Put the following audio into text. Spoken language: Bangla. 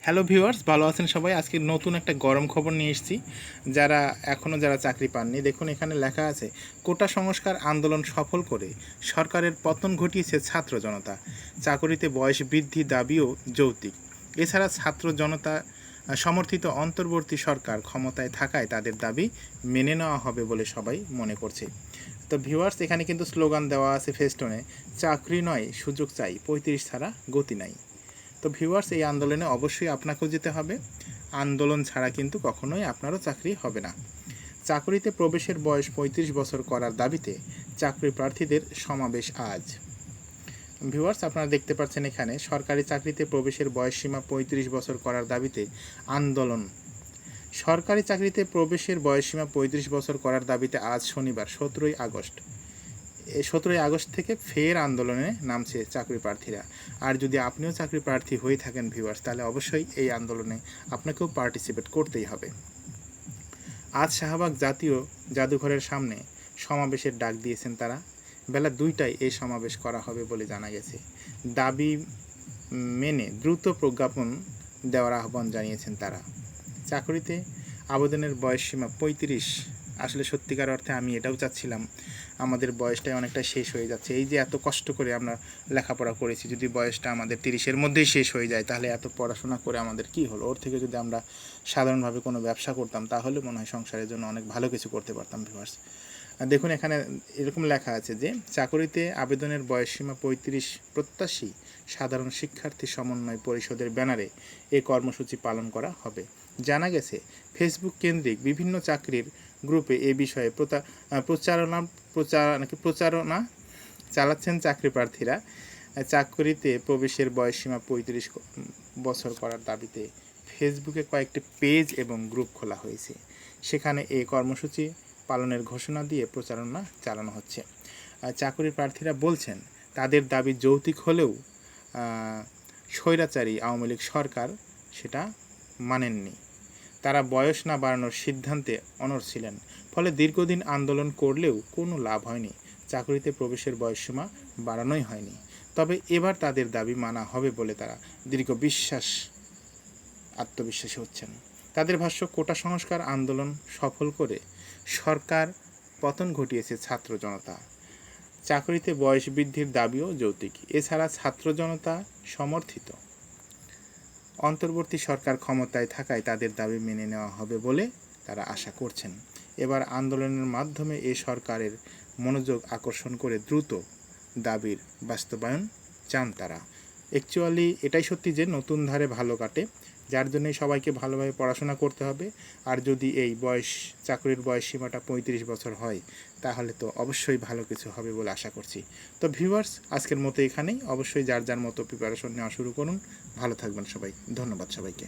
হ্যালো ভিউয়ার্স, ভালো আছেন সবাই। আজকে নতুন একটা গরম খবর নিয়ে এসেছি। যারা চাকরি পাননি, দেখুন এখানে লেখা আছে, কোটা সংস্কার আন্দোলন সফল করে সরকারের পতন ঘটিয়েছে ছাত্র জনতা। চাকরিতে বয়স বৃদ্ধি দাবিও যৌক্তিক। এছাড়া ছাত্র জনতা সমর্থিত অন্তর্বর্তী সরকার ক্ষমতায় থাকায় তাদের দাবি মেনে নেওয়া হবে বলে সবাই মনে করছে। তো ভিউয়ার্স, এখানে কিন্তু স্লোগান দেওয়া আছে ফেস্টনে, চাকরি নয় সুযোগ চাই, 35 ছাড়া গতি নাই। তো ভিউয়ার্স, এই আন্দোলনে অবশ্যই আপনাকেও যেতে হবে। আন্দোলন ছাড়া কিন্তু কখনোই আপনারও চাকরি হবে না। চাকরিতে প্রবেশের বয়স 35 বছর করার দাবিতে চাকরি প্রার্থীদের সমাবেশ আজ। ভিউয়ার্স, আপনারা দেখতে পাচ্ছেন এখানে সরকারি চাকরিতে প্রবেশের বয়সসীমা 35 বছর করার দাবিতে আন্দোলন। সরকারি চাকরিতে প্রবেশের বয়সসীমা 35 বছর করার দাবিতে আজ শনিবার 17ই আগস্ট থেকে ফের আন্দোলনে নামছে চাকরি প্রার্থীরা। আর যদি আপনিও চাকরি প্রার্থী হয়ে থাকেন ভিউয়ার্স, তাহলে অবশ্যই এই আন্দোলনে আপনাকেও পার্টিসিপেট করতেই হবে। আজ শাহবাগ জাতীয় জাদুঘরের সামনে সমাবেশের ডাক দিয়েছেন তারা। বেলা 2টায় এই সমাবেশ করা হবে বলে জানা গেছে। দাবি মেনে দ্রুত প্রজ্ঞাপন দেওয়ার আহ্বান জানিয়েছেন তারা। চাকরিতে আবেদনের বয়সসীমা 35। আসলে সত্যিকার অর্থে আমি এটাও চাচ্ছিলাম, আমাদের বয়সটাই অনেকটা শেষ হয়ে যাচ্ছে। এই যে এত কষ্ট করে আমরা লেখাপড়া করেছি, যদি বয়সটা আমাদের 30-এর মধ্যেই শেষ হয়ে যায়, তাহলে এত পড়াশোনা করে আমাদের কি হলো? ওর থেকে যদি আমরা সাধারণভাবে কোনো ব্যবসা করতাম, তাহলে মনে হয় সংসারের জন্য অনেক ভালো কিছু করতে পারতাম ভিউয়ার্স। দেখুন এখানে এরকম লেখা আছে যে চাকরিতে আবেদনের বয়সসীমা 35 প্রত্যাশী সাধারণ শিক্ষার্থী সমন্বয় পরিষদের ব্যানারে এই কর্মসূচি পালন করা হবে। জানা গেছে, ফেসবুক কেন্দ্রিক বিভিন্ন চাকরির গ্রুপে এ বিষয়ে প্রচারণা চালাচ্ছেন চাকরি প্রার্থীরা। চাকরিতে প্রবেশের বয়সসীমা 35 বছর করার দাবিতে ফেসবুকে কয়েকটি পেজ এবং গ্রুপ খোলা হয়েছে। সেখানে এই কর্মসূচি পালনের ঘোষণা দিয়ে প্রচারণা চালানো হচ্ছে। চাকরি প্রার্থীরা বলছেন, তাদের দাবি যৌক্তিক হলেও স্বৈরাচারী আওয়ামী লীগ সরকার সেটা মানেননি। তারা বয়স না বাড়ানোর সিদ্ধান্তে অনড় ছিলেন। ফলে দীর্ঘদিন আন্দোলন করলেও কোনো লাভ হয়নি। চাকরিতে প্রবেশের বয়সসীমা বাড়ানোই হয়নি। তবে এবার তাদের দাবি মানা হবে বলে তারা আত্মবিশ্বাসী হচ্ছেন। তাদের ভাষ্য, কোটা সংস্কার আন্দোলন সফল করে সরকার পতন ঘটিয়েছে ছাত্র জনতা। চাকরিতে বয়স বৃদ্ধির দাবিও যৌক্তিক। এছাড়া ছাত্র জনতা সমর্থিত অন্তর্বর্তী সরকার ক্ষমতায় থাকায় তাদের দাবি মেনে নেওয়া হবে বলে তারা আশা করছেন। এবার আন্দোলনের মাধ্যমে এই সরকারের মনোযোগ আকর্ষণ করে দ্রুত দাবির বাস্তবায়ন চান তারা। অ্যাকচুয়ালি এটাই সত্যি যে নতুন ধারে ভালো কাটে, যার জন্যই সবাইকে ভালোভাবে পড়াশোনা করতে হবে। আর যদি এই চাকরির বয়স সীমাটা 35 বছর হয়, তাহলে তো অবশ্যই ভালো কিছু হবে বলে আশা করছি। তো ভিউয়ার্স, আজকের মতো এখানেই। অবশ্যই যার যার মতো প্রিপারেশন নেওয়া শুরু করুন। ভালো থাকবেন সবাই। ধন্যবাদ সবাইকে।